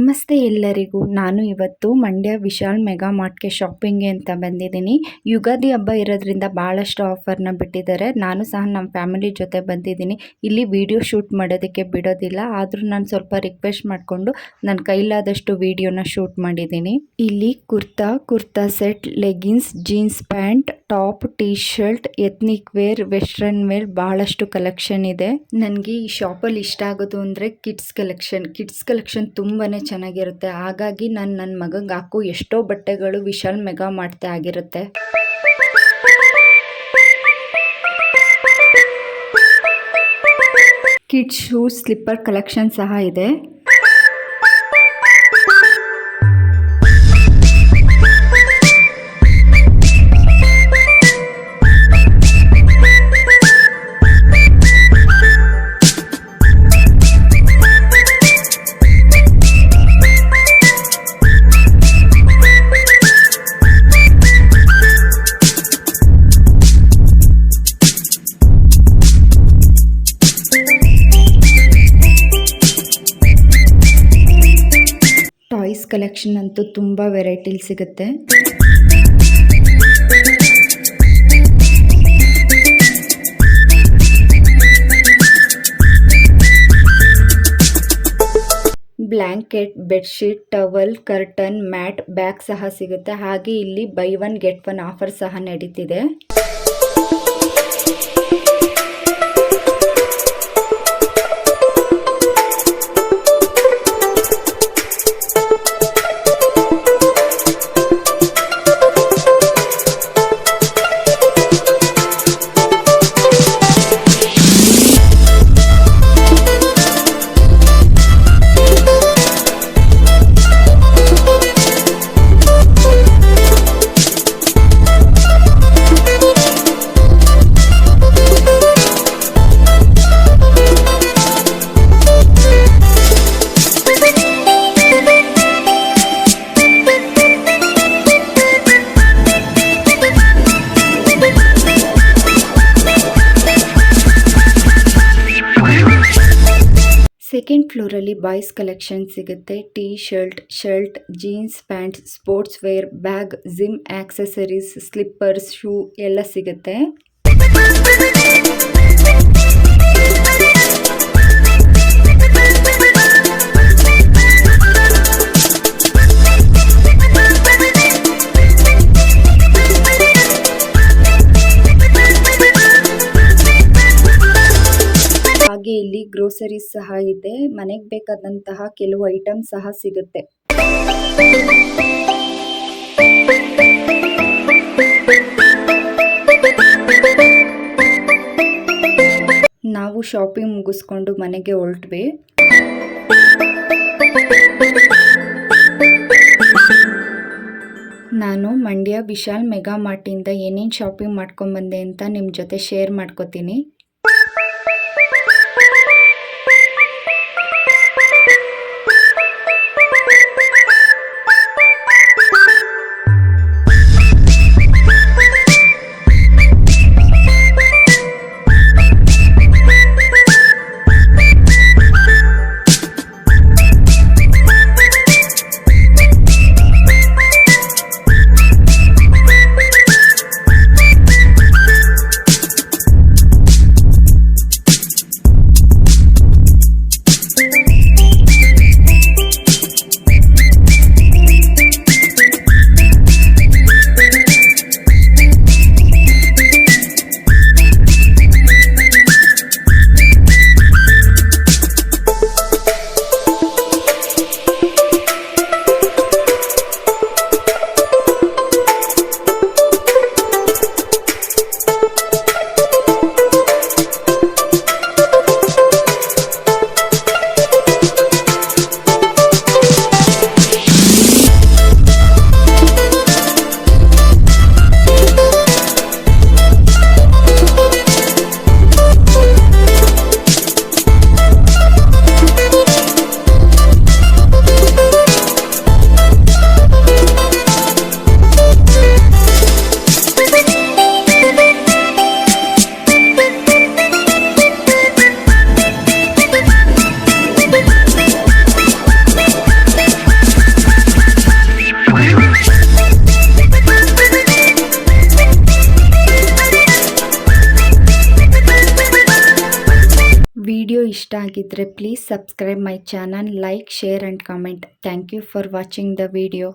ನಮಸ್ತೆ ಎಲ್ಲರಿಗೂ. ನಾನು ಇವತ್ತು ಮಂಡ್ಯ ವಿಶಾಲ್ ಮೆಗಾ ಮಾರ್ಟ್ಗೆ ಶಾಪಿಂಗ್ಗೆ ಅಂತ ಬಂದಿದ್ದೀನಿ. ಯುಗಾದಿ ಹಬ್ಬ ಇರೋದ್ರಿಂದ ಭಾಳಷ್ಟು ಆಫರ್ನ ಬಿಟ್ಟಿದ್ದಾರೆ. ನಾನು ಸಹ ನಮ್ಮ ಫ್ಯಾಮಿಲಿ ಜೊತೆ ಬಂದಿದ್ದೀನಿ. ಇಲ್ಲಿ ವಿಡಿಯೋ ಶೂಟ್ ಮಾಡೋದಕ್ಕೆ ಬಿಡೋದಿಲ್ಲ, ಆದರೂ ನಾನು ಸ್ವಲ್ಪ ರಿಕ್ವೆಸ್ಟ್ ಮಾಡಿಕೊಂಡು ನನ್ನ ಕೈಲಾದಷ್ಟು ವಿಡಿಯೋನ ಶೂಟ್ ಮಾಡಿದ್ದೀನಿ. ಇಲ್ಲಿ kurta set, leggings, jeans pant, top, T shirt, ethnic wear, western wear ಭಾಳಷ್ಟು ಕಲೆಕ್ಷನ್ ಇದೆ. ನನಗೆ ಈ ಶಾಪಲ್ಲಿ ಇಷ್ಟ ಆಗೋದು ಅಂದರೆ ಕಿಡ್ಸ್ ಕಲೆಕ್ಷನ್ ತುಂಬಾ ಚೆನ್ನಾಗಿರುತ್ತೆ. ಹಾಗಾಗಿ ನಾನು ನನ್ನ ಮಗಂಗೆ ಹಾಕೋ ಎಷ್ಟೋ ಬಟ್ಟೆಗಳು ವಿಶಾಲ್ ಮೆಗಾ ಮಾರ್ಟ್‌ದೇ ಆಗಿರುತ್ತೆ. ಕಿಡ್ಸ್ ಶೂಸ್, ಸ್ಲಿಪ್ಪರ್ ಕಲೆಕ್ಷನ್ ಸಹ ಇದೆ. ಟಾಯ್ಸ್ ಕಲೆಕ್ಷನ್ ಅಂತೂ ತುಂಬ ವೆರೈಟಿಲಿ ಸಿಗುತ್ತೆ. Blanket, bedsheet, towel, curtain, mat, bag ಸಹ ಸಿಗುತ್ತೆ. ಹಾಗೆ ಇಲ್ಲಿ buy one get one offer ಸಹ ನಡೀತಿದೆ. ಸೆಕೆಂಡ್ ಫ್ಲೋರಲ್ಲಿ ಬಾಯ್ಸ್ ಕಲೆಕ್ಷನ್ ಸಿಗುತ್ತೆ. T shirt, jeans pant, sports wear, bag, gym accessories, slippers, shoe ಎಲ್ಲ ಸಿಗುತ್ತೆ. ಹಾಗೆ ಇಲ್ಲಿ ಗ್ರೋಸರೀಸ್ ಸಹ ಇದೆ. ಮನೆಗೆ ಬೇಕಾದಂತಹ ಕೆಲವು ಐಟಮ್ ಸಹ ಸಿಗುತ್ತೆ. ನಾವು ಶಾಪಿಂಗ್ ಮುಗಿಸ್ಕೊಂಡು ಮನೆಗೆ ಹೊರಟ್ವಿ. ನಾನು ಮಂಡ್ಯ ವಿಶಾಲ್ ಮೆಗಾ ಮಾರ್ಟಿಂದ ಏನೇನು ಶಾಪಿಂಗ್ ಮಾಡ್ಕೊಂಡ್ಬಂದೆ ಅಂತ ನಿಮ್ಮ ಜೊತೆ ಶೇರ್ ಮಾಡ್ಕೋತೀನಿ. ಇಷ್ಟ ಆಗಿದ್ದರೆ please subscribe my channel, like, share and comment. Thank you for watching the video.